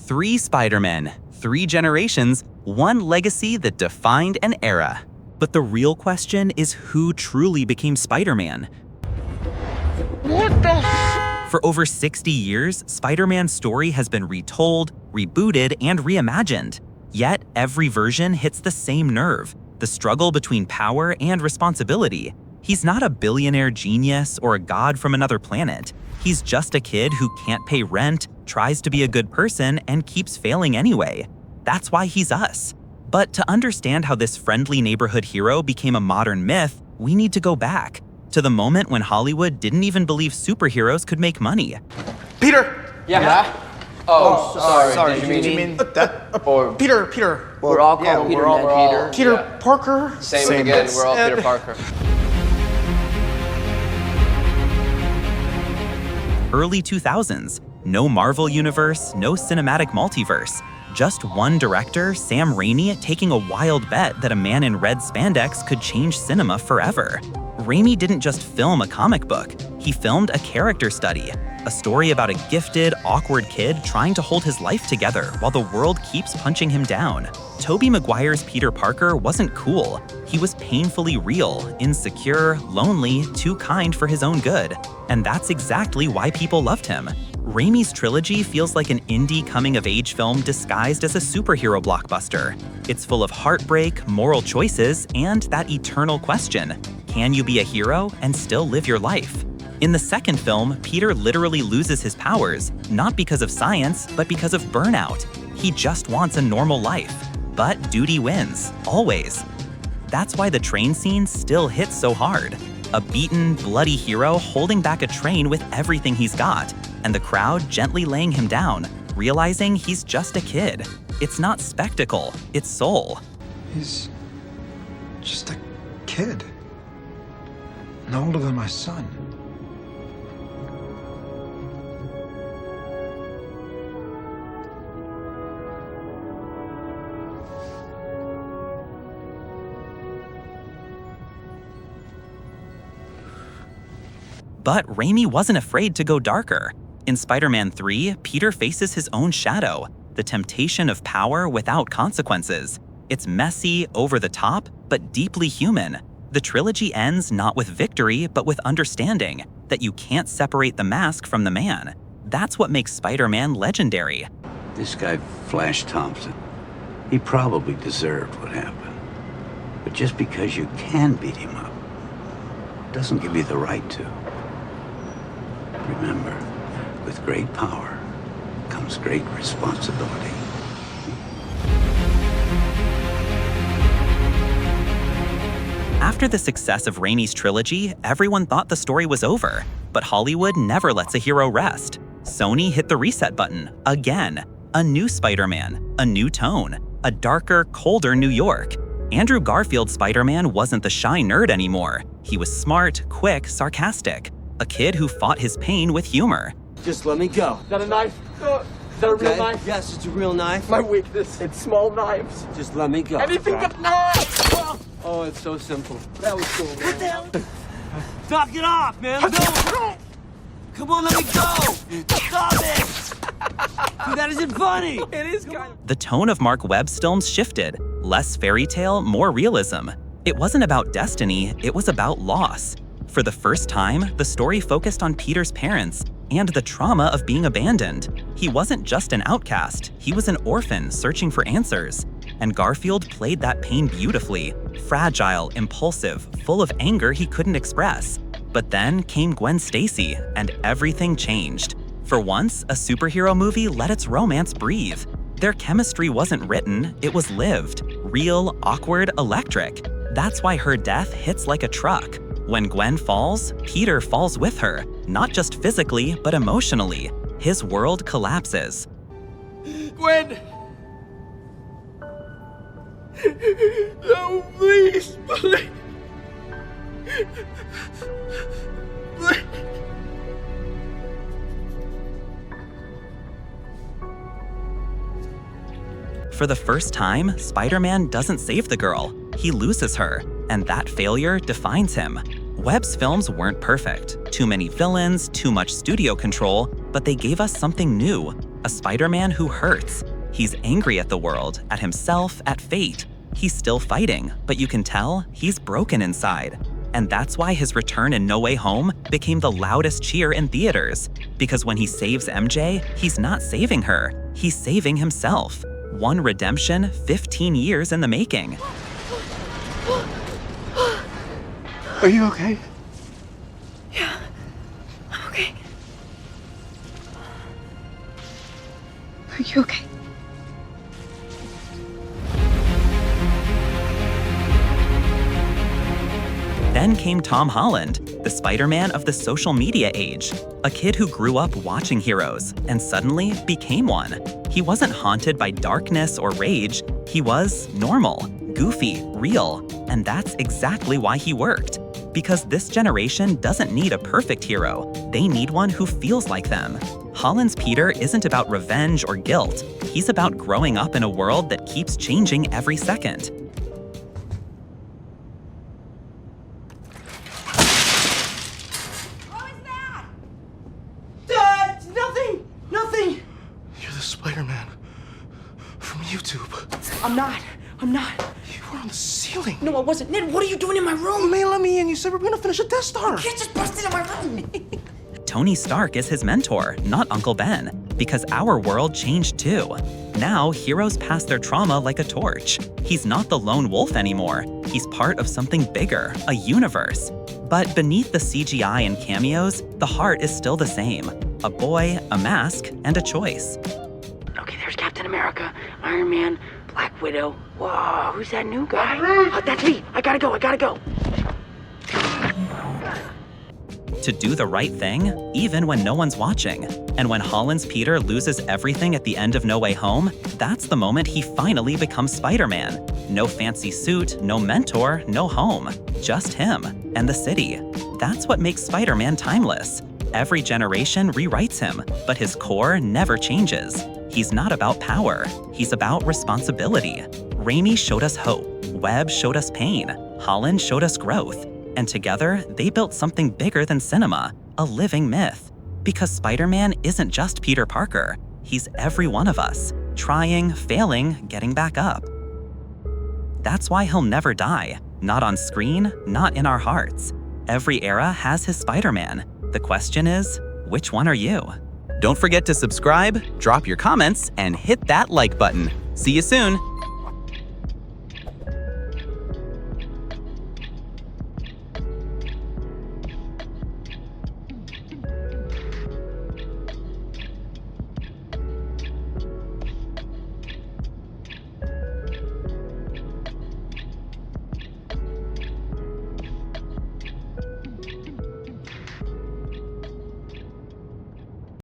3 Spider-Men, 3 generations, 1 legacy that defined an era. But the real question is who truly became Spider-Man? For over 60 years, Spider-Man's story has been retold, rebooted, and reimagined. Yet, every version hits the same nerve, the struggle between power and responsibility. He's not a billionaire genius or a god from another planet. He's just a kid who can't pay rent, tries to be a good person, and keeps failing anyway. That's why he's us. But to understand how this friendly neighborhood hero became a modern myth, we need to go back to the moment when Hollywood didn't even believe superheroes could make money. Peter! Yeah? Oh, sorry. Did you mean that? Or Peter. we're all called Peter, man. Peter Parker? Same again, we're all Peter Parker. Early 2000s, no Marvel universe, no cinematic multiverse. Just one director, Sam Raimi, taking a wild bet that a man in red spandex could change cinema forever. Raimi didn't just film a comic book, he filmed a character study, a story about a gifted, awkward kid trying to hold his life together while the world keeps punching him down. Tobey Maguire's Peter Parker wasn't cool. He was painfully real, insecure, lonely, too kind for his own good. And that's exactly why people loved him. Raimi's trilogy feels like an indie coming-of-age film disguised as a superhero blockbuster. It's full of heartbreak, moral choices, and that eternal question: can you be a hero and still live your life? In the second film, Peter literally loses his powers, not because of science, but because of burnout. He just wants a normal life. But duty wins, always. That's why the train scene still hits so hard. A beaten, bloody hero holding back a train with everything he's got, and the crowd gently laying him down, realizing he's just a kid. It's not spectacle, it's soul. He's just a kid. No older than my son. But Raimi wasn't afraid to go darker. In Spider-Man 3, Peter faces his own shadow, the temptation of power without consequences. It's messy, over the top, but deeply human. The trilogy ends not with victory, but with understanding that you can't separate the mask from the man. That's what makes Spider-Man legendary. This guy, Flash Thompson, he probably deserved what happened. But just because you can beat him up doesn't give you the right to. Remember, with great power comes great responsibility. After the success of Raimi's trilogy, everyone thought the story was over. But Hollywood never lets a hero rest. Sony hit the reset button, again. A new Spider-Man, a new tone, a darker, colder New York. Andrew Garfield Spider-Man wasn't the shy nerd anymore. He was smart, quick, sarcastic. A kid who fought his pain with humor. Just let me go. Is that a knife? Is that a real knife? Yes, it's a real knife. My weakness, it's small knives. Just let me go. Anything but knives! Oh, it's so simple. That was cool. What the hell? Knock it off, man. No. Come on, let me go. Stop it. Dude, that isn't funny. It is kind of... The tone of Mark Webb's films shifted. Less fairy tale, more realism. It wasn't about destiny, it was about loss. For the first time, the story focused on Peter's parents and the trauma of being abandoned. He wasn't just an outcast, he was an orphan searching for answers. And Garfield played that pain beautifully, fragile, impulsive, full of anger he couldn't express. But then came Gwen Stacy, and everything changed. For once, a superhero movie let its romance breathe. Their chemistry wasn't written, it was lived. Real, awkward, electric. That's why her death hits like a truck. When Gwen falls, Peter falls with her, not just physically, but emotionally. His world collapses. Gwen! No, please, please. For the first time, Spider-Man doesn't save the girl. He loses her, and that failure defines him. Webb's films weren't perfect. Too many villains, too much studio control, but they gave us something new. A a Spider-Man who hurts. He's angry at the world, at himself, at fate. He's still fighting, but you can tell he's broken inside. And that's why his return in No Way Home became the loudest cheer in theaters. Because when he saves MJ, he's not saving her, he's saving himself. One redemption, 15 years in the making. Are you okay? Yeah, I'm okay. Are you okay? Then came Tom Holland, the Spider-Man of the social media age, a kid who grew up watching heroes and suddenly became one. He wasn't haunted by darkness or rage, he was normal, goofy, real, and that's exactly why he worked. Because this generation doesn't need a perfect hero, they need one who feels like them. Holland's Peter isn't about revenge or guilt, he's about growing up in a world that keeps changing every second. Nothing! You're the Spider-Man from YouTube. I'm not. You were on the ceiling. No, I wasn't. Ned, what are you doing in my room? Man, let me in. You said we're gonna finish a Death Star. You can't just bust into my room. Tony Stark is his mentor, not Uncle Ben, because our world changed too. Now, heroes pass their trauma like a torch. He's not the lone wolf anymore. He's part of something bigger, a universe. But beneath the CGI and cameos, the heart is still the same. A boy, a mask, and a choice. Okay, there's Captain America, Iron Man, Black Widow. Whoa, who's that new guy? Oh, that's me. I gotta go. To do the right thing, even when no one's watching. And when Holland's Peter loses everything at the end of No Way Home, that's the moment he finally becomes Spider-Man. No fancy suit, no mentor, no home. Just him and the city. That's what makes Spider-Man timeless. Every generation rewrites him, but his core never changes. He's not about power, he's about responsibility. Raimi showed us hope, Webb showed us pain, Holland showed us growth. And together, they built something bigger than cinema, a living myth. Because Spider-Man isn't just Peter Parker, he's every one of us, trying, failing, getting back up. That's why he'll never die, not on screen, not in our hearts. Every era has his Spider-Man. The question is, which one are you? Don't forget to subscribe, drop your comments, and hit that like button. See you soon!